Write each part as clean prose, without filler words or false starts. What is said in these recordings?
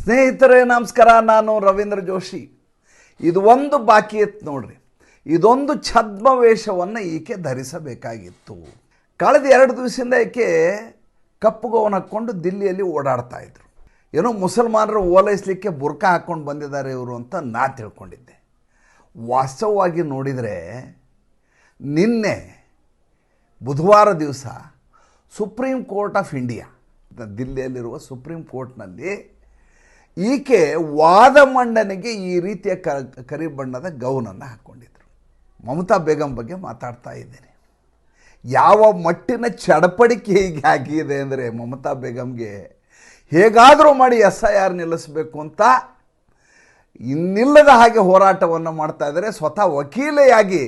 ಸ್ನೇಹಿತರೇ ನಮಸ್ಕಾರ, ನಾನು ರವೀಂದ್ರ ಜೋಶಿ. ಇದು ಒಂದು ಬಾಕಿ ಇತ್ತು ನೋಡ್ರಿ. ಇದೊಂದು ಛದ್ಮವೇಷವನ್ನು ಈಕೆ ಧರಿಸಬೇಕಾಗಿತ್ತು. ಕಳೆದ 2 ದಿವಸದಿಂದ ಈಕೆ ಕಪ್ಪು ಗೌನ್ ಹಾಕ್ಕೊಂಡು ದಿಲ್ಲಿಯಲ್ಲಿ ಓಡಾಡ್ತಾ ಇದ್ರು. ಏನೋ ಮುಸಲ್ಮಾನರು ಓಲೈಸಲಿಕ್ಕೆ ಬುರ್ಕಾ ಹಾಕ್ಕೊಂಡು ಬಂದಿದ್ದಾರೆ ಇವರು ಅಂತ ನಾ ತಿಳ್ಕೊಂಡಿದ್ದೆ. ವಾಸ್ತವವಾಗಿ ನೋಡಿದರೆ ನಿನ್ನೆ ಬುಧವಾರ ದಿವಸ ಸುಪ್ರೀಂ ಕೋರ್ಟ್ ಆಫ್ ಇಂಡಿಯಾ, ದಿಲ್ಲಿಯಲ್ಲಿರುವ ಸುಪ್ರೀಂ ಕೋರ್ಟ್ನಲ್ಲಿ ಈಕೆ ವಾದ ಮಂಡನೆಗೆ ಈ ರೀತಿಯ ಕರಿ ಬಣ್ಣದ ಗೌನನ್ನು ಹಾಕ್ಕೊಂಡಿದ್ರು. ಮಮತಾ ಬೇಗಂ ಬಗ್ಗೆ ಮಾತಾಡ್ತಾ ಇದ್ದೇನೆ. ಯಾವ ಮಟ್ಟಿನ ಚಡಪಡಿಕೆ ಹೀಗೆ ಆಗಿದೆ ಅಂದರೆ, ಮಮತಾ ಬೇಗಂಗೆ ಹೇಗಾದರೂ ಮಾಡಿ SIR ನಿಲ್ಲಿಸಬೇಕು ಅಂತ ಇನ್ನಿಲ್ಲದ ಹಾಗೆ ಹೋರಾಟವನ್ನು ಮಾಡ್ತಾ ಇದ್ದಾರೆ. ಸ್ವತಃ ವಕೀಲೆಯಾಗಿ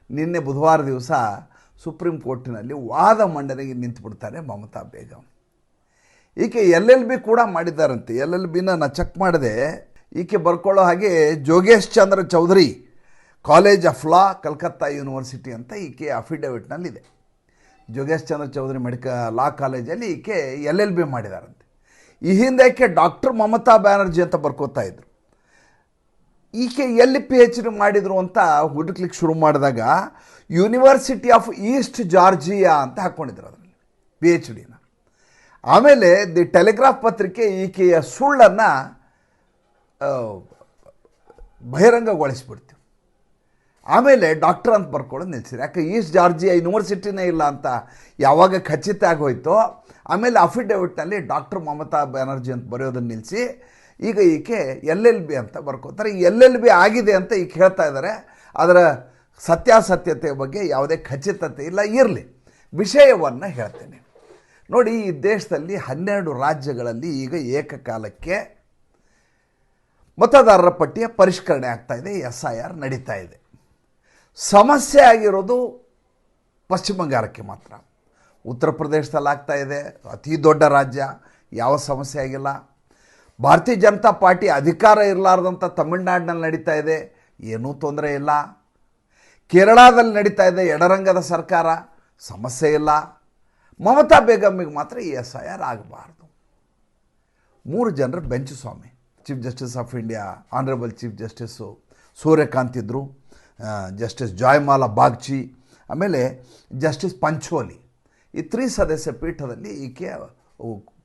ನಿನ್ನೆ ಬುಧವಾರ ದಿವಸ ಸುಪ್ರೀಂ ಕೋರ್ಟಿನಲ್ಲಿ ವಾದ ಮಂಡನೆಗೆ ನಿಂತುಬಿಡ್ತಾರೆ ಮಮತಾ ಬೇಗಂ. ಈಕೆ LLB ಕೂಡ ಮಾಡಿದ್ದಾರಂತೆ. LLBನ ನಾನು ಚೆಕ್ ಮಾಡಿದೆ. ಈಕೆ ಬರ್ಕೊಳ್ಳೋ ಹಾಗೆ ಜೋಗೇಶ್ Chandra Chaudhuri college of law, Calcutta university ಅಂತ ಈಕೆ ಅಫಿಡವಿಟ್ನಲ್ಲಿದೆ. ಜೋಗೇಶ್ ಚಂದ್ರ ಚೌಧರಿ ಲಾ ಕಾಲೇಜಲ್ಲಿ ಈಕೆ LLB ಮಾಡಿದಾರಂತೆ. ಈ ಹಿಂದೆ ಈಕೆ ಡಾಕ್ಟರ್ ಮಮತಾ ಬ್ಯಾನರ್ಜಿ ಅಂತ ಬರ್ಕೋತಾ ಇದ್ರು. ಈಕೆ ಎಲ್ಲಿ PhD ಮಾಡಿದರು ಅಂತ ಹುಡುಕ್ಲಿಕ್ಕೆ ಶುರು ಮಾಡಿದಾಗ ಯೂನಿವರ್ಸಿಟಿ ಆಫ್ ಈಸ್ಟ್ ಜಾರ್ಜಿಯಾ ಅಂತ ಹಾಕ್ಕೊಂಡಿದ್ರು ಅದರಲ್ಲಿ PhDನ. ಆಮೇಲೆ ದಿ ಟೆಲಿಗ್ರಾಫ್ ಪತ್ರಿಕೆ ಈಕೆಯ ಸುಳ್ಳನ್ನು ಬಹಿರಂಗಗೊಳಿಸ್ಬಿಡ್ತೀವಿ. ಆಮೇಲೆ ಡಾಕ್ಟರ್ ಅಂತ ಬರ್ಕೊಳ್ಳೋದು ನಿಲ್ಸಿರಿ. ಯಾಕೆ ಈಸ್ಟ್ ಜಾರ್ಜಿಯಾ ಯೂನಿವರ್ಸಿಟಿನೇ ಇಲ್ಲ ಅಂತ ಯಾವಾಗ ಖಚಿತ ಆಗೋಯ್ತೋ, ಆಮೇಲೆ ಅಫಿಡವಿಟ್ನಲ್ಲಿ ಡಾಕ್ಟರ್ ಮಮತಾ ಬ್ಯಾನರ್ಜಿ ಅಂತ ಬರೆಯೋದನ್ನು ನಿಲ್ಲಿಸಿ ಈಗ ಈಕೆ LLB ಅಂತ ಬರ್ಕೋತಾರೆ. LLB ಆಗಿದೆ ಅಂತ ಈಗ ಹೇಳ್ತಾ ಇದ್ದಾರೆ. ಅದರ ಸತ್ಯಾಸತ್ಯತೆ ಬಗ್ಗೆ ಯಾವುದೇ ಖಚಿತತೆ ಇಲ್ಲ. ಇರಲಿ, ವಿಷಯವನ್ನು ಹೇಳ್ತೇನೆ ನೋಡಿ. ಈ ದೇಶದಲ್ಲಿ 12 ರಾಜ್ಯಗಳಲ್ಲಿ ಈಗ ಏಕಕಾಲಕ್ಕೆ ಮತದಾರರ ಪಟ್ಟಿಯ ಪರಿಷ್ಕರಣೆ ಆಗ್ತಾಯಿದೆ, SIR ನಡೀತಾ ಇದೆ. ಸಮಸ್ಯೆ ಆಗಿರೋದು ಪಶ್ಚಿಮ ಬಂಗಾಳಕ್ಕೆ ಮಾತ್ರ. ಉತ್ತರ ಪ್ರದೇಶದಲ್ಲಿ ಆಗ್ತಾ ಇದೆ, ಅತಿ ದೊಡ್ಡ ರಾಜ್ಯ, ಯಾವ ಸಮಸ್ಯೆ ಆಗಿಲ್ಲ. ಭಾರತೀಯ ಜನತಾ ಪಾರ್ಟಿ ಅಧಿಕಾರ ಇರಲಾರ್ದಂಥ ತಮಿಳುನಾಡಿನಲ್ಲಿ ನಡೀತಾ ಇದೆ, ಏನೂ ತೊಂದರೆ ಇಲ್ಲ. ಕೇರಳದಲ್ಲಿ ನಡೀತಾ ಇದೆ ಎಡರಂಗದ ಸರ್ಕಾರ, ಸಮಸ್ಯೆ ಇಲ್ಲ. ಮಮತಾ ಬೇಗಮ್ಮಿಗೆ ಮಾತ್ರ ಈ SIR ಆಗಬಾರ್ದು. 3 ಜನರು bench Swami, chief justice of India honourable chief justice Suryakant ಇದ್ದರು, ಜಸ್ಟಿಸ್ ಜಾಯ್ಮಾಲಾ ಬಾಗ್ಚಿ, ಆಮೇಲೆ ಜಸ್ಟಿಸ್ ಪಂಚೋಲಿ. ಈ 3 ಸದಸ್ಯ ಪೀಠದಲ್ಲಿ ಈಕೆ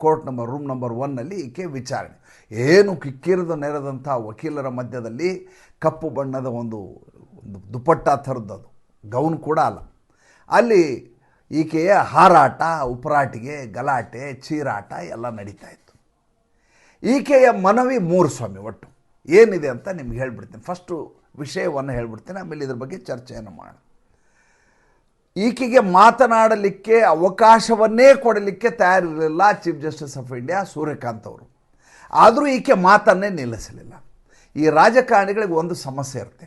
ಕೋರ್ಟ್ ರೂಮ್ ನಂಬರ್ 1ನಲ್ಲಿ ಈಕೆ ವಿಚಾರಣೆ. ಏನು ಕಿಕ್ಕಿರಿದು ನೆರೆದಂಥ ವಕೀಲರ ಮಧ್ಯದಲ್ಲಿ ಕಪ್ಪು ಬಣ್ಣದ ಒಂದು ದುಪಟ್ಟ ಥರದ್ದದು, ಗೌನ್ ಕೂಡ ಅಲ್ಲ. ಅಲ್ಲಿ ಈಕೆಯ ಹಾರಾಟ, ಉಪರಾಟಿಗೆ, ಗಲಾಟೆ, ಚೀರಾಟ ಎಲ್ಲ ನಡೀತಾ ಇತ್ತು. ಈಕೆಯ ಮನವಿ 3 ಸ್ವಾಮಿ. ಒಟ್ಟು ಏನಿದೆ ಅಂತ ನಿಮ್ಗೆ ಹೇಳ್ಬಿಡ್ತೀನಿ. ಫಸ್ಟು ವಿಷಯವನ್ನು ಹೇಳ್ಬಿಡ್ತೀನಿ, ಆಮೇಲೆ ಇದ್ರ ಬಗ್ಗೆ ಚರ್ಚೆಯನ್ನು ಮಾಡೋಣ. ಈಕೆಗೆ ಮಾತನಾಡಲಿಕ್ಕೆ ಅವಕಾಶವನ್ನೇ ಕೊಡಲಿಕ್ಕೆ ತಯಾರಿರಲಿಲ್ಲ chief justice of India Suryakant ಅವರು. ಆದರೂ ಈಕೆ ಮಾತನ್ನೇ ನಿಲ್ಲಿಸಲಿಲ್ಲ. ಈ ರಾಜಕಾರಣಿಗಳಿಗೆ ಒಂದು ಸಮಸ್ಯೆ ಇರುತ್ತೆ.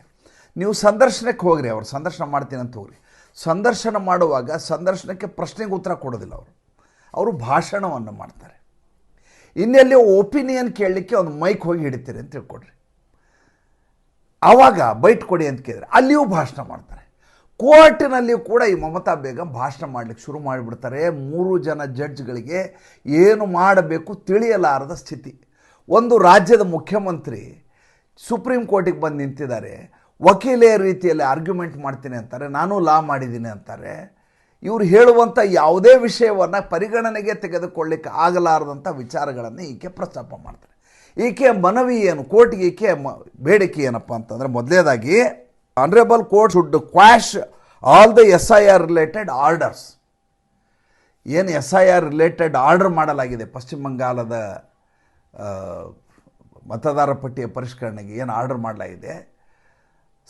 ನೀವು ಸಂದರ್ಶನಕ್ಕೆ ಹೋಗ್ರಿ, ಅವ್ರು ಸಂದರ್ಶನ ಮಾಡ್ತೀನಿ ಅಂತ ಹೋಗ್ರಿ. ಸಂದರ್ಶನ ಮಾಡುವಾಗ ಸಂದರ್ಶನಕ್ಕೆ ಪ್ರಶ್ನೆಗೆ ಉತ್ತರ ಕೊಡೋದಿಲ್ಲ ಅವರು ಭಾಷಣವನ್ನು ಮಾಡ್ತಾರೆ. ಇನ್ನೆಲ್ಲಿ ಒಪಿನಿಯನ್ ಕೇಳಲಿಕ್ಕೆ ಒಂದು ಮೈಕ್ ಹೋಗಿ ಹಿಡಿತೀರಿ ಅಂತ ತಿಳ್ಕೊಡ್ರಿ. ಆವಾಗ ಬೈಟ್ ಕೊಡಿ ಅಂತ ಕೇಳಿದ್ರೆ ಅಲ್ಲಿಯೂ ಭಾಷಣ ಮಾಡ್ತಾರೆ. ಕೋರ್ಟಿನಲ್ಲಿಯೂ ಕೂಡ ಈ ಮಮತಾ ಬೇಗಂ ಭಾಷಣ ಮಾಡಲಿಕ್ಕೆ ಶುರು ಮಾಡಿಬಿಡ್ತಾರೆ. 3 ಜನ ಜಡ್ಜ್ಗಳಿಗೆ ಏನು ಮಾಡಬೇಕು ತಿಳಿಯಲಾರದ ಸ್ಥಿತಿ. ಒಂದು ರಾಜ್ಯದ ಮುಖ್ಯಮಂತ್ರಿ ಸುಪ್ರೀಂ ಕೋರ್ಟಿಗೆ ಬಂದು ನಿಂತಿದ್ದಾರೆ, ವಕೀಲೆಯ ರೀತಿಯಲ್ಲಿ ಆರ್ಗ್ಯುಮೆಂಟ್ ಮಾಡ್ತೀನಿ ಅಂತಾರೆ, ನಾನು ಲಾ ಮಾಡಿದ್ದೀನಿ ಅಂತಾರೆ. ಇವರು ಹೇಳುವಂಥ ಯಾವುದೇ ವಿಷಯವನ್ನು ಪರಿಗಣನೆಗೆ ತೆಗೆದುಕೊಳ್ಳಿಕ್ಕೆ ಆಗಲಾರದಂಥ ವಿಚಾರಗಳನ್ನು ಈಕೆ ಪ್ರಸ್ತಾಪ ಮಾಡ್ತಾರೆ. ಈಕೆಯ ಮನವಿ ಏನು, ಕೋರ್ಟ್ಗೆ ಈಕೆ ಬೇಡಿಕೆ ಏನಪ್ಪ ಅಂತಂದರೆ, ಮೊದಲನೇದಾಗಿ honourable court should quash all the SIR related orders. ಏನು SIR ರಿಲೇಟೆಡ್ ಆರ್ಡರ್ ಮಾಡಲಾಗಿದೆ ಪಶ್ಚಿಮ ಬಂಗಾಳದ ಮತದಾರ ಪಟ್ಟಿಯ ಪರಿಷ್ಕರಣೆಗೆ ಏನು ಆರ್ಡರ್ ಮಾಡಲಾಗಿದೆ,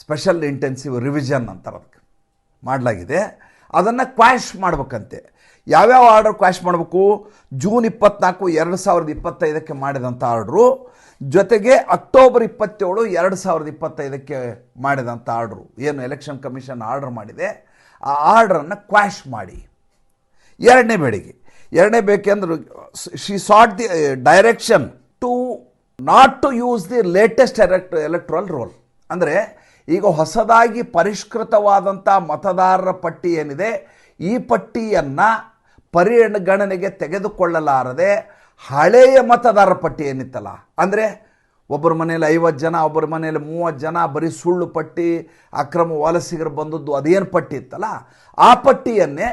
ಸ್ಪೆಷಲ್ ಇಂಟೆನ್ಸಿವ್ ರಿವಿಷನ್ ಅಂತ ಅದಕ್ಕೆ ಮಾಡಲಾಗಿದೆ, ಅದನ್ನು ಕ್ವಾಶ್ ಮಾಡಬೇಕಂತೆ. ಯಾವ್ಯಾವ ಆರ್ಡರ್ ಕ್ವಾಶ್ ಮಾಡಬೇಕು? ಜೂನ್ 24, 2025ಕ್ಕೆ ಮಾಡಿದಂಥ ಆರ್ಡ್ರು, ಜೊತೆಗೆ ಅಕ್ಟೋಬರ್ 27, 2025ಕ್ಕೆ ಮಾಡಿದಂಥ ಆರ್ಡ್ರು, ಏನು ಎಲೆಕ್ಷನ್ ಕಮಿಷನ್ ಆರ್ಡರ್ ಮಾಡಿದೆ, ಆ ಆರ್ಡ್ರನ್ನು ಕ್ವಾಶ್ ಮಾಡಿ. ಎರಡನೇ ಬೇಕೆಂದ್ರೆ she sought the direction to not to use the latest electoral roll. ಅಂದರೆ ಈಗ ಹೊಸದಾಗಿ ಪರಿಷ್ಕೃತವಾದಂಥ ಮತದಾರರ ಪಟ್ಟಿ ಏನಿದೆ, ಈ ಪಟ್ಟಿಯನ್ನು ಪರಿಗಣನೆಗೆ ತೆಗೆದುಕೊಳ್ಳಲಾರದೆ ಹಳೆಯ ಮತದಾರರ ಪಟ್ಟಿ ಏನಿತ್ತಲ್ಲ, ಅಂದರೆ ಒಬ್ಬರ ಮನೇಲಿ 50 ಜನ, ಒಬ್ಬರ ಮನೇಲಿ 30 ಜನ, ಬರೀ ಸುಳ್ಳು ಪಟ್ಟಿ, ಅಕ್ರಮ ವಲಸಿಗರು ಬಂದದ್ದು ಅದೇನು ಪಟ್ಟಿ ಇತ್ತಲ್ಲ, ಆ ಪಟ್ಟಿಯನ್ನೇ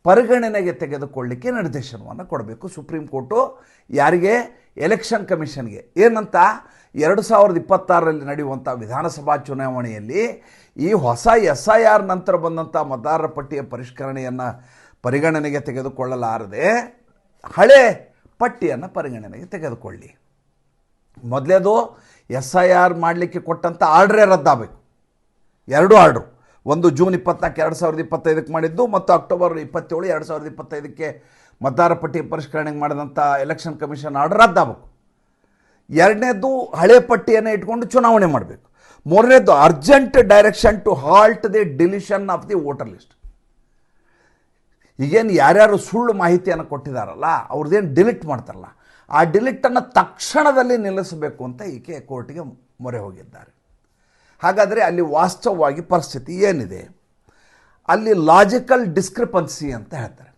ಪರಿಗಣನೆಗೆ ತೆಗೆದುಕೊಳ್ಳಿಕ್ಕೆ ನಿರ್ದೇಶನವನ್ನು ಕೊಡಬೇಕು ಸುಪ್ರೀಂ ಕೋರ್ಟು. ಯಾರಿಗೆ? ಎಲೆಕ್ಷನ್ ಕಮಿಷನ್ಗೆ. ಏನಂತ? 2026ರಲ್ಲಿ ನಡೆಯುವಂಥ ವಿಧಾನಸಭಾ ಚುನಾವಣೆಯಲ್ಲಿ ಈ ಹೊಸ SIR ನಂತರ ಬಂದಂಥ ಮತದಾರರ ಪಟ್ಟಿಯ ಪರಿಷ್ಕರಣೆಯನ್ನು ಪರಿಗಣನೆಗೆ ತೆಗೆದುಕೊಳ್ಳಲಾರದೆ ಹಳೆ ಪಟ್ಟಿಯನ್ನು ಪರಿಗಣನೆಗೆ ತೆಗೆದುಕೊಳ್ಳಿ. ಮೊದಲೇದು SIR ಮಾಡಲಿಕ್ಕೆ ಕೊಟ್ಟಂಥ ಆರ್ಡ್ರೇ ರದ್ದಾಗಬೇಕು. 2 ಆರ್ಡ್ರು, ಒಂದು ಜೂನ್ 24, 2025ಕ್ಕೆ ಮಾಡಿದ್ದು, ಮತ್ತು ಅಕ್ಟೋಬರ್ 27, 2025ಕ್ಕೆ ಮತದಾರ ಪಟ್ಟಿ ಪರಿಷ್ಕರಣೆಗೆ ಮಾಡಿದಂಥ ಎಲೆಕ್ಷನ್ ಕಮಿಷನ್ ಆರ್ಡರ್ ರದ್ದಾಗಬೇಕು. 2ನೇದು ಹಳೆ ಪಟ್ಟಿಯನ್ನು ಇಟ್ಕೊಂಡು ಚುನಾವಣೆ ಮಾಡಬೇಕು. 3ನೇದು urgent direction to halt the deletion of the voter list. ಈಗೇನು ಯಾರ್ಯಾರು ಸುಳ್ಳು ಮಾಹಿತಿಯನ್ನು ಕೊಟ್ಟಿದ್ದಾರಲ್ಲ, ಅವ್ರದ್ದೇನು ಡಿಲೀಟ್ ಮಾಡ್ತಾರಲ್ಲ, ಆ ಡಿಲೀಟನ್ನು ತಕ್ಷಣದಲ್ಲಿ ನಿಲ್ಲಿಸಬೇಕು ಅಂತ ಈಕೆ ಕೋರ್ಟಿಗೆ ಮೊರೆ ಹೋಗಿದ್ದಾರೆ. ಹಾಗಾದರೆ ಅಲ್ಲಿ ವಾಸ್ತವವಾಗಿ ಪರಿಸ್ಥಿತಿ ಏನಿದೆ? ಅಲ್ಲಿ ಲಾಜಿಕಲ್ ಡಿಸ್ಕ್ರಿಪನ್ಸಿ ಅಂತ ಹೇಳ್ತಾರೆ.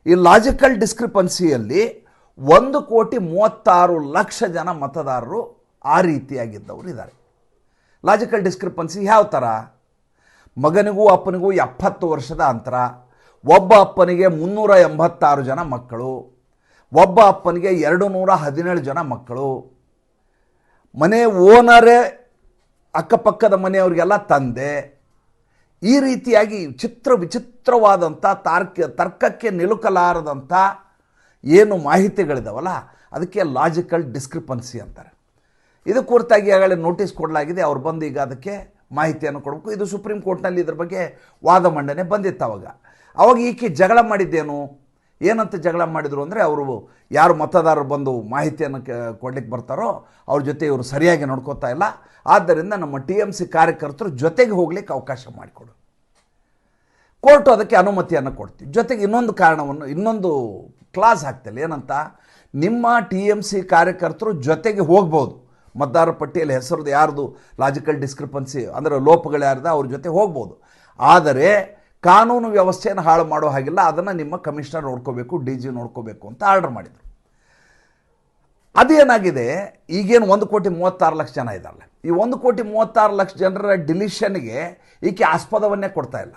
ಈ ಲಾಜಿಕಲ್ ಡಿಸ್ಕ್ರಿಪನ್ಸಿಯಲ್ಲಿ 1,36,00,000 ಜನ ಮತದಾರರು ಆ ರೀತಿಯಾಗಿದ್ದವರು ಇದ್ದಾರೆ. ಲಾಜಿಕಲ್ ಡಿಸ್ಕ್ರಿಪನ್ಸಿ ಯಾವ ಥರ? ಮಗನಿಗೂ ಅಪ್ಪನಿಗೂ 70 ವರ್ಷದ ಅಂತರ, ಒಬ್ಬ ಅಪ್ಪನಿಗೆ 386 ಜನ ಮಕ್ಕಳು, ಒಬ್ಬ ಅಪ್ಪನಿಗೆ 217 ಜನ ಮಕ್ಕಳು, ಮನೆ ಓನರೇ ಅಕ್ಕಪಕ್ಕದ ಮನೆಯವರಿಗೆಲ್ಲ ತಂದೆ. ಈ ರೀತಿಯಾಗಿ ವಿಚಿತ್ರವಾದಂಥ ತರ್ಕಕ್ಕೆ ನಿಲುಕಲಾರದಂಥ ಏನು ಮಾಹಿತಿಗಳಿದಾವಲ್ಲ, ಅದಕ್ಕೆ ಲಾಜಿಕಲ್ ಡಿಸ್ಕ್ರಿಪನ್ಸಿ ಅಂತಾರೆ. ಇದು ಕುರಿತಾಗಿ ಆಗಲೇ ನೋಟಿಸ್ ಕೊಡಲಾಗಿದೆ. ಅವ್ರು ಬಂದು ಈಗ ಅದಕ್ಕೆ ಮಾಹಿತಿಯನ್ನು ಕೊಡಬೇಕು. ಇದು ಸುಪ್ರೀಂ ಕೋರ್ಟ್ನಲ್ಲಿ ಇದ್ರ ಬಗ್ಗೆ ವಾದ ಮಂಡನೆ ಬಂದಿತ್ತು. ಅವಾಗ ಈಕೆ ಜಗಳ ಮಾಡಿದ್ದೇನು? ಏನಂತ ಜಗಳ ಮಾಡಿದರು ಅಂದರೆ, ಅವರು ಯಾರು ಮತದಾರರು ಬಂದು ಮಾಹಿತಿಯನ್ನು ಕೊಡ್ಲಿಕ್ಕೆ ಬರ್ತಾರೋ ಅವ್ರ ಜೊತೆ ಇವರು ಸರಿಯಾಗಿ ನೋಡ್ಕೋತಾ ಇಲ್ಲ, ಆದ್ದರಿಂದ ನಮ್ಮ TMC ಕಾರ್ಯಕರ್ತರು ಜೊತೆಗೆ ಹೋಗ್ಲಿಕ್ಕೆ ಅವಕಾಶ ಮಾಡಿಕೊಡು. ಕೋರ್ಟು ಅದಕ್ಕೆ ಅನುಮತಿಯನ್ನು ಕೊಡ್ತೀವಿ. ಜೊತೆಗೆ ಇನ್ನೊಂದು ಕ್ಲಾಸ್ ಹಾಕ್ತಿಲ್ಲ. ಏನಂತ? ನಿಮ್ಮ TMC ಕಾರ್ಯಕರ್ತರು ಜೊತೆಗೆ ಹೋಗ್ಬೋದು, ಮತದಾರರ ಪಟ್ಟಿಯಲ್ಲಿ ಹೆಸರದು ಯಾರ್ದು ಲಾಜಿಕಲ್ ಡಿಸ್ಕ್ರಿಪನ್ಸಿ ಅಂದರೆ ಲೋಪಗಳು ಯಾರ್ದು ಅವ್ರ ಜೊತೆ ಹೋಗ್ಬೋದು. ಆದರೆ ಕಾನೂನು ವ್ಯವಸ್ಥೆಯನ್ನು ಹಾಳು ಮಾಡೋ ಹಾಗಿಲ್ಲ, ಅದನ್ನು ನಿಮ್ಮ ಕಮಿಷನರ್ ನೋಡ್ಕೋಬೇಕು, DG ನೋಡ್ಕೋಬೇಕು ಅಂತ ಆರ್ಡರ್ ಮಾಡಿದರು. ಅದೇನಾಗಿದೆ, ಈಗೇನು 1,36,00,000 ಜನ ಇದ್ದಾರಲ್ಲ, ಈ 1,36,00,000 ಜನರ ಡಿಲಿಷನ್ಗೆ ಈಕೆ ಆಸ್ಪದವನ್ನೇ ಕೊಡ್ತಾ ಇಲ್ಲ.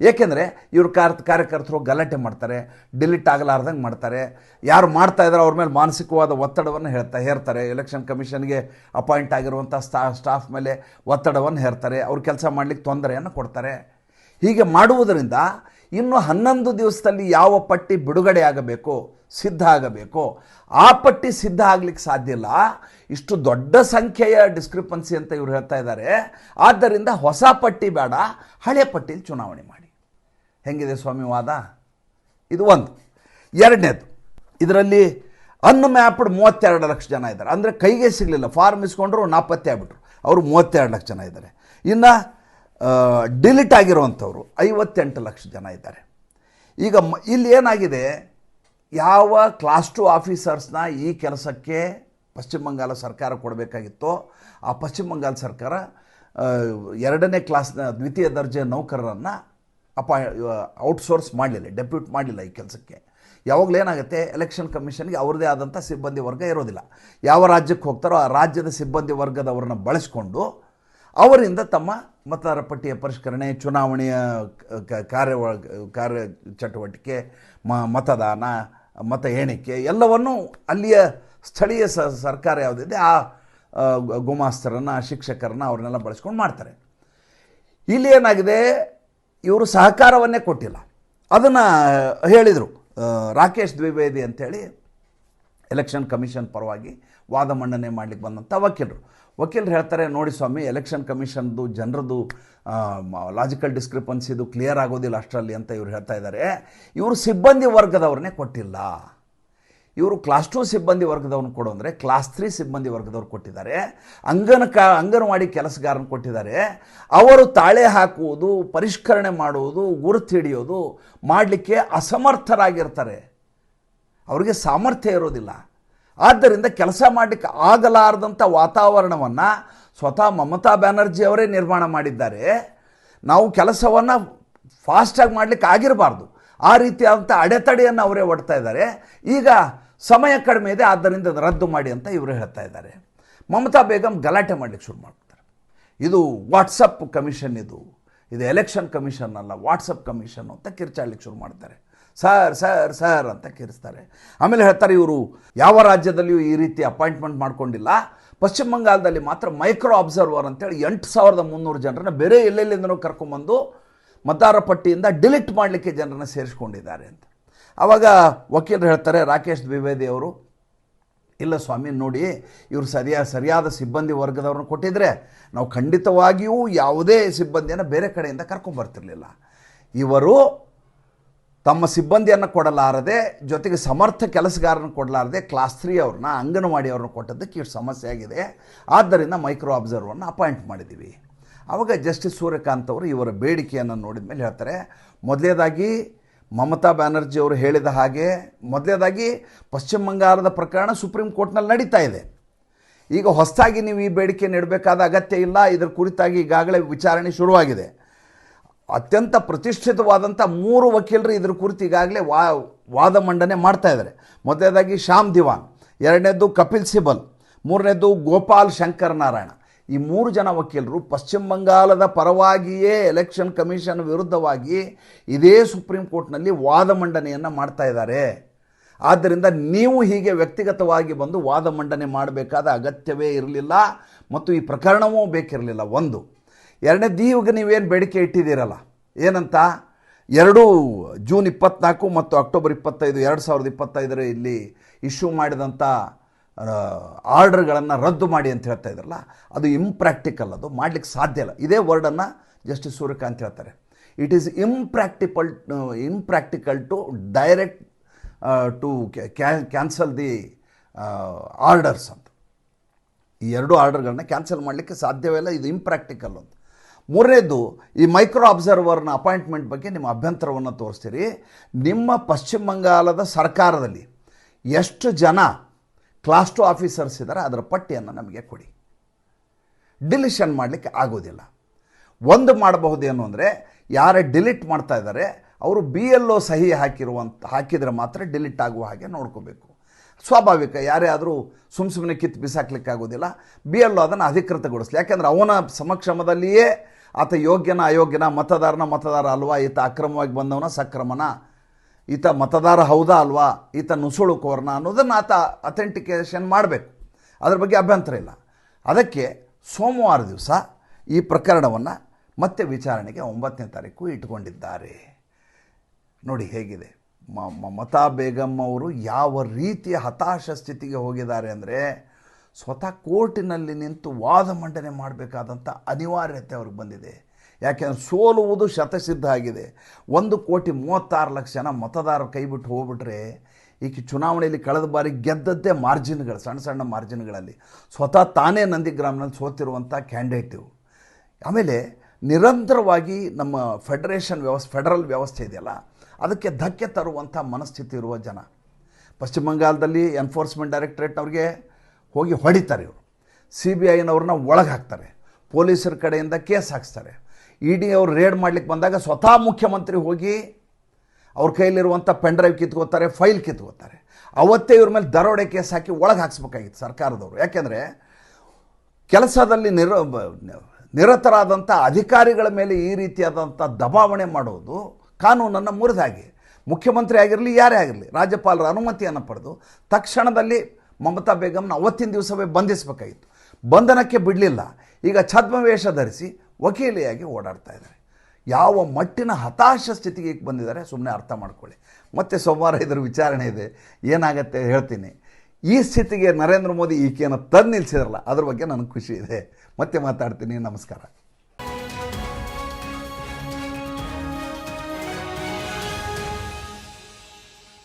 ಏಕೆಂದರೆ ಇವರು ಕಾರ್ಯಕರ್ತರು ಗಲಾಟೆ ಮಾಡ್ತಾರೆ, ಡಿಲೀಟ್ ಆಗಲಾರ್ದಂಗೆ ಮಾಡ್ತಾರೆ. ಯಾರು ಮಾಡ್ತಾ ಇದ್ದಾರೆ ಅವ್ರ ಮೇಲೆ ಮಾನಸಿಕವಾದ ಒತ್ತಡವನ್ನು ಹೇರ್ತಾರೆ. ಎಲೆಕ್ಷನ್ ಕಮಿಷನ್ಗೆ ಅಪಾಯಿಂಟ್ ಆಗಿರುವಂಥ ಸ್ಟಾಫ್ ಮೇಲೆ ಒತ್ತಡವನ್ನು ಹೇರ್ತಾರೆ. ಅವ್ರ ಕೆಲಸ ಮಾಡಲಿಕ್ಕೆ ತೊಂದರೆಯನ್ನು ಕೊಡ್ತಾರೆ. ಹೀಗೆ ಮಾಡುವುದರಿಂದ ಇನ್ನು 11 ದಿವಸದಲ್ಲಿ ಯಾವ ಪಟ್ಟಿ ಬಿಡುಗಡೆ ಆಗಬೇಕೋ, ಸಿದ್ಧ ಆಗಬೇಕೋ, ಆ ಪಟ್ಟಿ ಸಿದ್ಧ ಆಗಲಿಕ್ಕೆ ಸಾಧ್ಯ ಇಲ್ಲ. ಇಷ್ಟು ದೊಡ್ಡ ಸಂಖ್ಯೆಯ ಡಿಸ್ಕ್ರಿಪನ್ಸಿ ಅಂತ ಇವರು ಹೇಳ್ತಾ ಇದ್ದಾರೆ. ಆದ್ದರಿಂದ ಹೊಸ ಪಟ್ಟಿ ಬೇಡ, ಹಳೆ ಪಟ್ಟಿಯಲ್ಲಿ ಚುನಾವಣೆ ಮಾಡಿ. ಹೆಂಗಿದೆ ಸ್ವಾಮಿ ವಾದ? ಇದು ಒಂದು. 2ನೇದು, ಇದರಲ್ಲಿ ಅನ್ಮ್ಯಾಪ್ಡ್ 32 ಲಕ್ಷ ಜನ ಇದ್ದಾರೆ. ಅಂದರೆ ಕೈಗೆ ಸಿಗಲಿಲ್ಲ, ಫಾರ್ಮ್ ಇಸ್ಕೊಂಡ್ರು ನಾಪತ್ತೆ ಆಗ್ಬಿಟ್ರು. ಅವರು 32 ಲಕ್ಷ ಜನ ಇದ್ದಾರೆ. ಇನ್ನು ಡಿಲೀಟ್ ಆಗಿರುವಂಥವ್ರು 58 ಲಕ್ಷ ಜನ ಇದ್ದಾರೆ. ಈಗ ಇಲ್ಲಿ ಏನಾಗಿದೆ, ಯಾವ ಕ್ಲಾಸ್ 2 ಆಫೀಸರ್ಸ್ನ ಈ ಕೆಲಸಕ್ಕೆ ಪಶ್ಚಿಮ ಬಂಗಾಳ ಸರ್ಕಾರ ಕೊಡಬೇಕಾಗಿತ್ತೋ ಆ ಪಶ್ಚಿಮ ಬಂಗಾಳ ಸರ್ಕಾರ 2ನೇ ಕ್ಲಾಸ್ನ ದ್ವಿತೀಯ ದರ್ಜೆ ನೌಕರರನ್ನು ಔಟ್ಸೋರ್ಸ್ ಮಾಡಲಿಲ್ಲ, ಡೆಪ್ಯೂಟ್ ಮಾಡಲಿಲ್ಲ ಈ ಕೆಲಸಕ್ಕೆ. ಯಾವಾಗಲೂ ಏನಾಗುತ್ತೆ, ಎಲೆಕ್ಷನ್ ಕಮಿಷನ್ಗೆ ಅವ್ರದ್ದೇ ಆದಂಥ ಸಿಬ್ಬಂದಿ ವರ್ಗ ಇರೋದಿಲ್ಲ. ಯಾವ ರಾಜ್ಯಕ್ಕೆ ಹೋಗ್ತಾರೋ ಆ ರಾಜ್ಯದ ಸಿಬ್ಬಂದಿ ವರ್ಗದವ್ರನ್ನ ಬಳಸ್ಕೊಂಡು ಅವರಿಂದ ತಮ್ಮ ಮತದಾರ ಪಟ್ಟಿಯ ಪರಿಷ್ಕರಣೆ, ಚುನಾವಣೆಯ ಕಾರ್ಯ ಚಟುವಟಿಕೆ, ಮತದಾನ, ಮತ ಎಣಿಕೆ ಎಲ್ಲವನ್ನು ಅಲ್ಲಿಯ ಸ್ಥಳೀಯ ಸರ್ಕಾರ ಯಾವುದಿದೆ ಆ ಗುಮಾಸ್ತರನ್ನು, ಶಿಕ್ಷಕರನ್ನು ಅವ್ರನ್ನೆಲ್ಲ ಬಳಸ್ಕೊಂಡು ಮಾಡ್ತಾರೆ. ಇಲ್ಲಿ ಏನಾಗಿದೆ, ಇವರು ಸಹಕಾರವನ್ನೇ ಕೊಟ್ಟಿಲ್ಲ. ಅದನ್ನು ಹೇಳಿದರು ರಾಕೇಶ್ ದ್ವಿವೇದಿ ಅಂಥೇಳಿ ಎಲೆಕ್ಷನ್ ಕಮಿಷನ್ ಪರವಾಗಿ ವಾದ ಮಂಡನೆ ಮಾಡಲಿಕ್ಕೆ ಬಂದಂಥ ವಕೀಲರು ಹೇಳ್ತಾರೆ, ನೋಡಿ ಸ್ವಾಮಿ, ಎಲೆಕ್ಷನ್ ಕಮಿಷನ್ದು ಜನರದು ಲಾಜಿಕಲ್ ಡಿಸ್ಕ್ರಿಪನ್ಸಿದು ಕ್ಲಿಯರ್ ಆಗೋದಿಲ್ಲ ಅಷ್ಟರಲ್ಲಿ ಅಂತ ಇವರು ಹೇಳ್ತಾ ಇದ್ದಾರೆ. ಇವರು ಸಿಬ್ಬಂದಿ ವರ್ಗದವ್ರನ್ನೇ ಕೊಟ್ಟಿಲ್ಲ. ಇವರು ಕ್ಲಾಸ್ 2 ಸಿಬ್ಬಂದಿ ವರ್ಗದವ್ರನ್ನ ಕೊಡು ಅಂದರೆ ಕ್ಲಾಸ್ 3 ಸಿಬ್ಬಂದಿ ವರ್ಗದವ್ರು ಕೊಟ್ಟಿದ್ದಾರೆ. ಅಂಗನವಾಡಿ ಕೆಲಸಗಾರನ ಕೊಟ್ಟಿದ್ದಾರೆ. ಅವರು ತಾಳೆ ಹಾಕುವುದು, ಪರಿಷ್ಕರಣೆ ಮಾಡುವುದು, ಗುರುತು ಹಿಡಿಯೋದು ಮಾಡಲಿಕ್ಕೆ ಅಸಮರ್ಥರಾಗಿರ್ತಾರೆ. ಅವರಿಗೆ ಸಾಮರ್ಥ್ಯ ಇರೋದಿಲ್ಲ. ಆದ್ದರಿಂದ ಕೆಲಸ ಮಾಡಲಿಕ್ಕೆ ಆಗಲಾರದಂಥ ವಾತಾವರಣವನ್ನು ಸ್ವತಃ ಮಮತಾ ಬ್ಯಾನರ್ಜಿ ಅವರೇ ನಿರ್ಮಾಣ ಮಾಡಿದ್ದಾರೆ. ನಾವು ಕೆಲಸವನ್ನು ಫಾಸ್ಟಾಗಿ ಮಾಡಲಿಕ್ಕೆ ಆಗಿರಬಾರ್ದು, ಆ ರೀತಿಯಾದಂಥ ಅಡೆತಡೆಯನ್ನು ಅವರೇ ಒಡ್ತಾ ಇದ್ದಾರೆ. ಈಗ ಸಮಯ ಕಡಿಮೆ ಇದೆ, ಆದ್ದರಿಂದ ಅದು ರದ್ದು ಮಾಡಿ ಅಂತ ಇವರು ಹೇಳ್ತಾ ಇದ್ದಾರೆ. ಮಮತಾ ಬೇಗಂ ಗಲಾಟೆ ಮಾಡಲಿಕ್ಕೆ ಶುರು ಮಾಡ್ತಾರೆ. ಇದು ವಾಟ್ಸಪ್ ಕಮಿಷನ್, ಇದು ಎಲೆಕ್ಷನ್ ಕಮಿಷನ್ ಅಲ್ಲ, ವಾಟ್ಸಪ್ ಕಮಿಷನ್ ಅಂತ ಕಿರ್ಚಾಡ್ಲಿಕ್ಕೆ ಶುರು ಮಾಡ್ತಾರೆ. ಸರ್ ಸರ್ ಸರ್ ಅಂತ ಕಿರಿಸ್ತಾರೆ. ಆಮೇಲೆ ಹೇಳ್ತಾರೆ ಇವರು ಯಾವ ರಾಜ್ಯದಲ್ಲಿಯೂ ಈ ರೀತಿ ಅಪಾಯಿಂಟ್ಮೆಂಟ್ ಮಾಡ್ಕೊಂಡಿಲ್ಲ, ಪಶ್ಚಿಮ ಬಂಗಾಳದಲ್ಲಿ ಮಾತ್ರ ಮೈಕ್ರೋ ಅಬ್ಸರ್ವರ್ ಅಂತೇಳಿ 8300 ಜನರನ್ನ ಬೇರೆ ಎಲ್ಲೆಲ್ಲಿಂದನೂ ಕರ್ಕೊಂಬಂದು ಮತದಾರ ಪಟ್ಟಿಯಿಂದ ಡಿಲೀಟ್ ಮಾಡಲಿಕ್ಕೆ ಜನರನ್ನು ಸೇರಿಸ್ಕೊಂಡಿದ್ದಾರೆ ಅಂತ. ಆವಾಗ ವಕೀಲರು ಹೇಳ್ತಾರೆ, ರಾಕೇಶ್ ದ್ವಿವೇದಿ ಅವರು, ಇಲ್ಲ ಸ್ವಾಮಿ ನೋಡಿ, ಇವರು ಸರಿಯಾದ ಸಿಬ್ಬಂದಿ ವರ್ಗದವ್ರನ್ನ ಕೊಟ್ಟಿದ್ರೆ ನಾವು ಖಂಡಿತವಾಗಿಯೂ ಯಾವುದೇ ಸಿಬ್ಬಂದಿಯನ್ನು ಬೇರೆ ಕಡೆಯಿಂದ ಕರ್ಕೊಂಬರ್ತಿರ್ಲಿಲ್ಲ. ಇವರು ತಮ್ಮ ಸಿಬ್ಬಂದಿಯನ್ನು ಕೊಡಲಾರದೆ, ಜೊತೆಗೆ ಸಮರ್ಥ ಕೆಲಸಗಾರನ ಕೊಡಲಾರದೆ ಕ್ಲಾಸ್ 3 ಅವ್ರನ್ನ, ಅಂಗನವಾಡಿ ಅವ್ರನ್ನ ಕೊಟ್ಟದ್ದಕ್ಕೆ ಇಷ್ಟು ಸಮಸ್ಯೆ ಆಗಿದೆ, ಆದ್ದರಿಂದ ಮೈಕ್ರೋ ಅಬ್ಸರ್ವರ್ನ ಅಪಾಯಿಂಟ್ ಮಾಡಿದ್ದೀವಿ. ಆವಾಗ ಜಸ್ಟಿಸ್ ಸೂರ್ಯಕಾಂತ್ ಅವರು ಇವರ ಬೇಡಿಕೆಯನ್ನು ನೋಡಿದ ಮೇಲೆ ಹೇಳ್ತಾರೆ, ಮೊದಲನೇದಾಗಿ ಮಮತಾ ಬ್ಯಾನರ್ಜಿ ಅವರು ಹೇಳಿದ ಹಾಗೆ ಮೊದಲನೇದಾಗಿ ಪಶ್ಚಿಮ ಬಂಗಾಳದ ಪ್ರಕರಣ ಸುಪ್ರೀಂ ಕೋರ್ಟ್ನಲ್ಲಿ ನಡೀತಾ ಇದೆ. ಈಗ ಹೊಸದಾಗಿ ನೀವು ಈ ಬೇಡಿಕೆ ನೀಡಬೇಕಾದ ಅಗತ್ಯ ಇಲ್ಲ, ಇದರ ಕುರಿತಾಗಿ ಈಗಾಗಲೇ ವಿಚಾರಣೆ ಶುರುವಾಗಿದೆ. ಅತ್ಯಂತ ಪ್ರತಿಷ್ಠಿತವಾದಂಥ 3 ವಕೀಲರು ಇದರ ಕುರಿತು ಈಗಾಗಲೇ ವಾದ ಮಂಡನೆ ಮಾಡ್ತಾ ಇದ್ದಾರೆ. ಮೊದಲನೇದಾಗಿ ಶ್ಯಾಮ್ ದಿವಾನ್, ಎರಡನೇದು ಕಪಿಲ್ ಸಿಬಲ್, ಮೂರನೇದು ಗೋಪಾಲ್ ಶಂಕರ್ ನಾರಾಯಣ. ಈ 3 ಜನ ವಕೀಲರು ಪಶ್ಚಿಮ ಬಂಗಾಳದ ಪರವಾಗಿಯೇ ಎಲೆಕ್ಷನ್ ಕಮಿಷನ್ ವಿರುದ್ಧವಾಗಿ ಇದೇ ಸುಪ್ರೀಂ ಕೋರ್ಟ್ನಲ್ಲಿ ವಾದ ಮಂಡನೆಯನ್ನು ಮಾಡ್ತಾ ಇದ್ದಾರೆ. ಆದ್ದರಿಂದ ನೀವು ಹೀಗೆ ವ್ಯಕ್ತಿಗತವಾಗಿ ಬಂದು ವಾದ ಮಂಡನೆ ಮಾಡಬೇಕಾದ ಅಗತ್ಯವೇ ಇರಲಿಲ್ಲ ಮತ್ತು ಈ ಪ್ರಕರಣವೂ ಬೇಕಿರಲಿಲ್ಲ. ಒಂದು. ಎರಡನೇದು, ಈಗ ನೀವೇನು ಬೇಡಿಕೆ ಇಟ್ಟಿದ್ದೀರಲ್ಲ, ಏನಂತ, ಜೂನ್ 24 ಮತ್ತು ಅಕ್ಟೋಬರ್ 25, 2025 ಇಲ್ಲಿ ಇಶ್ಯೂ ಮಾಡಿದಂಥ ಆರ್ಡರ್ಗಳನ್ನು ರದ್ದು ಮಾಡಿ ಅಂತ ಹೇಳ್ತಾ ಇದ್ರಲ್ಲ, ಅದು ಇಂಪ್ರ್ಯಾಕ್ಟಿಕಲ್, ಅದು ಮಾಡಲಿಕ್ಕೆ ಸಾಧ್ಯ ಇಲ್ಲ. ಇದೇ ವರ್ಡನ್ನು ಜಸ್ಟಿಸ್ ಸೂರ್ಯಕಾಂತ್ ಹೇಳ್ತಾರೆ. It is impractical to direct two cancel the orders ಅಂತ. ಈ 2 ಆರ್ಡರ್ಗಳನ್ನ ಕ್ಯಾನ್ಸಲ್ ಮಾಡಲಿಕ್ಕೆ ಸಾಧ್ಯವೇ ಇಲ್ಲ, ಇದು ಇಂಪ್ರ್ಯಾಕ್ಟಿಕಲ್ ಅಂತ. ಮೂರನೇದು, ಈ ಮೈಕ್ರೋ ಅಬ್ಸರ್ವರ್ನ ಅಪಾಯಿಂಟ್ಮೆಂಟ್ ಬಗ್ಗೆ ನಿಮ್ಮ ಅಭ್ಯಂತರವನ್ನು ತೋರಿಸ್ತೀರಿ. ನಿಮ್ಮ ಪಶ್ಚಿಮ ಬಂಗಾಳದ ಸರ್ಕಾರದಲ್ಲಿ ಎಷ್ಟು ಜನ ಕ್ಲಾಸ್ 2 ಆಫೀಸರ್ಸ್ ಇದ್ದಾರೆ ಅದರ ಪಟ್ಟಿಯನ್ನು ನಮಗೆ ಕೊಡಿ. ಡಿಲಿಷನ್ ಮಾಡಲಿಕ್ಕೆ ಆಗೋದಿಲ್ಲ. ಒಂದು ಮಾಡಬಹುದೇನು ಅಂದರೆ, ಯಾರೇ ಡಿಲೀಟ್ ಮಾಡ್ತಾ ಇದ್ದಾರೆ ಅವರು BLO ಸಹಿ ಹಾಕಿದರೆ ಮಾತ್ರ ಡಿಲೀಟ್ ಆಗುವ ಹಾಗೆ ನೋಡ್ಕೋಬೇಕು. ಸ್ವಾಭಾವಿಕ, ಯಾರೇ ಆದರೂ ಸುಮ್ಮನೆ ಕಿತ್ತು ಬಿಸಾಕ್ಲಿಕ್ಕಾಗೋದಿಲ್ಲ. BLO ಅದನ್ನು ಅಧಿಕೃತಗೊಳಿಸಲಿ. ಯಾಕೆಂದರೆ ಅವನ ಸಮಕ್ಷಮದಲ್ಲಿಯೇ ಆತ ಯೋಗ್ಯನ ಅಯೋಗ್ಯನ, ಮತದಾರ ಅಲ್ವಾ, ಈತ ಅಕ್ರಮವಾಗಿ ಬಂದವನ ಸಕ್ರಮನ, ಈತ ಮತದಾರ ಹೌದಾ ಅಲ್ವಾ, ಈತ ನುಸುಳುಕೋರ್ನ ಅನ್ನೋದನ್ನು ಆತ ಅಥೆಂಟಿಕೇಷನ್ ಮಾಡಬೇಕು. ಅದ್ರ ಬಗ್ಗೆ ಅಭ್ಯಂತರ ಇಲ್ಲ. ಅದಕ್ಕೆ ಸೋಮವಾರ ದಿವಸ ಈ ಪ್ರಕರಣವನ್ನು ಮತ್ತೆ ವಿಚಾರಣೆಗೆ 9ನೇ ತಾರೀಕು ಇಟ್ಕೊಂಡಿದ್ದಾರೆ. ನೋಡಿ ಹೇಗಿದೆ. ಮಮತಾ ಬೇಗಂ ಅವರು ಯಾವ ರೀತಿಯ ಹತಾಶ ಸ್ಥಿತಿಗೆ ಹೋಗಿದ್ದಾರೆ ಅಂದರೆ, ಸ್ವತಃ ಕೋರ್ಟಿನಲ್ಲಿ ನಿಂತು ವಾದ ಮಂಡನೆ ಮಾಡಬೇಕಾದಂಥ ಅನಿವಾರ್ಯತೆ ಅವ್ರಿಗೆ ಬಂದಿದೆ. ಯಾಕೆಂದರೆ ಸೋಲುವುದು ಶತಸಿದ್ಧ ಆಗಿದೆ. 1,36,00,000 ಜನ ಮತದಾರರು ಕೈಬಿಟ್ಟು ಹೋಗ್ಬಿಟ್ರೆ, ಈಗ ಚುನಾವಣೆಯಲ್ಲಿ ಕಳೆದ ಬಾರಿ ಗೆದ್ದದ್ದೇ ಮಾರ್ಜಿನ್ಗಳು, ಸಣ್ಣ ಮಾರ್ಜಿನ್ಗಳಲ್ಲಿ. ಸ್ವತಃ ತಾನೇ ನಂದಿಗ್ರಾಮ್ನಲ್ಲಿ ಸೋತಿರುವಂಥ ಕ್ಯಾಂಡಿಡೇಟು. ಆಮೇಲೆ ನಿರಂತರವಾಗಿ ನಮ್ಮ ಫೆಡರಲ್ ವ್ಯವಸ್ಥೆ ಇದೆಯಲ್ಲ, ಅದಕ್ಕೆ ಧಕ್ಕೆ ತರುವಂಥ ಮನಸ್ಥಿತಿ ಇರುವ ಜನ. ಪಶ್ಚಿಮ ಬಂಗಾಳದಲ್ಲಿ ಎನ್ಫೋರ್ಸ್ಮೆಂಟ್ ಡೈರೆಕ್ಟರೇಟ್ನವ್ರಿಗೆ ಹೋಗಿ ಹೊಡಿತಾರೆ ಇವರು, CBIನವ್ರನ್ನ ಒಳಗೆ ಹಾಕ್ತಾರೆ, ಪೊಲೀಸರ ಕಡೆಯಿಂದ ಕೇಸ್ ಹಾಕ್ಸ್ತಾರೆ. ED ಅವರು ರೇಡ್ ಮಾಡಲಿಕ್ಕೆ ಬಂದಾಗ ಸ್ವತಃ ಮುಖ್ಯಮಂತ್ರಿ ಹೋಗಿ ಅವ್ರ ಕೈಲಿರುವಂಥ ಪೆನ್ಡ್ರೈವ್ ಕಿತ್ಕೋತಾರೆ, ಫೈಲ್ ಕಿತ್ಕೋತಾರೆ. ಅವತ್ತೇ ಇವ್ರ ಮೇಲೆ ದರೋಡೆ ಕೇಸ್ ಹಾಕಿ ಒಳಗೆ ಹಾಕ್ಸ್ಬೇಕಾಗಿತ್ತು ಸರ್ಕಾರದವರು. ಯಾಕೆಂದರೆ ಕೆಲಸದಲ್ಲಿ ನಿರತರಾದಂಥ ಅಧಿಕಾರಿಗಳ ಮೇಲೆ ಈ ರೀತಿಯಾದಂಥ ದಬಾವಣೆ ಮಾಡೋದು ಕಾನೂನನ್ನು ಮುರಿದ ಹಾಗೆ. ಮುಖ್ಯಮಂತ್ರಿ ಆಗಿರಲಿ ಯಾರೇ ಆಗಿರಲಿ, ರಾಜ್ಯಪಾಲರ ಅನುಮತಿಯನ್ನು ಪಡೆದು ತಕ್ಷಣದಲ್ಲಿ ಮಮತಾ ಬೇಗಂನ ಅವತ್ತಿನ ದಿವಸವೇ ಬಂಧಿಸಬೇಕಾಗಿತ್ತು. ಬಂಧನಕ್ಕೆ ಬಿಡಲಿಲ್ಲ. ಈಗ ಛದ್ಮವೇಷ ಧರಿಸಿ ವಕೀಲಿಯಾಗಿ ಓಡಾಡ್ತಾ ಇದ್ದಾರೆ. ಯಾವ ಮಟ್ಟಿನ ಹತಾಶ ಸ್ಥಿತಿಗೆ ಬಂದಿದ್ದಾರೆ ಸುಮ್ಮನೆ ಅರ್ಥ ಮಾಡ್ಕೊಳ್ಳಿ. ಮತ್ತೆ ಸೋಮವಾರ ಇದರ ವಿಚಾರಣೆ ಇದೆ, ಏನಾಗತ್ತೆ ಹೇಳ್ತೀನಿ. ಈ ಸ್ಥಿತಿಗೆ ನರೇಂದ್ರ ಮೋದಿ ಈಕೆಯನ್ನು ತಂದು ನಿಲ್ಲಿಸಿದ್ರಲ್ಲ, ಅದ್ರ ಬಗ್ಗೆ ನನಗೆ ಖುಷಿ ಇದೆ. ಮತ್ತೆ ಮಾತಾಡ್ತೀನಿ. ನಮಸ್ಕಾರ.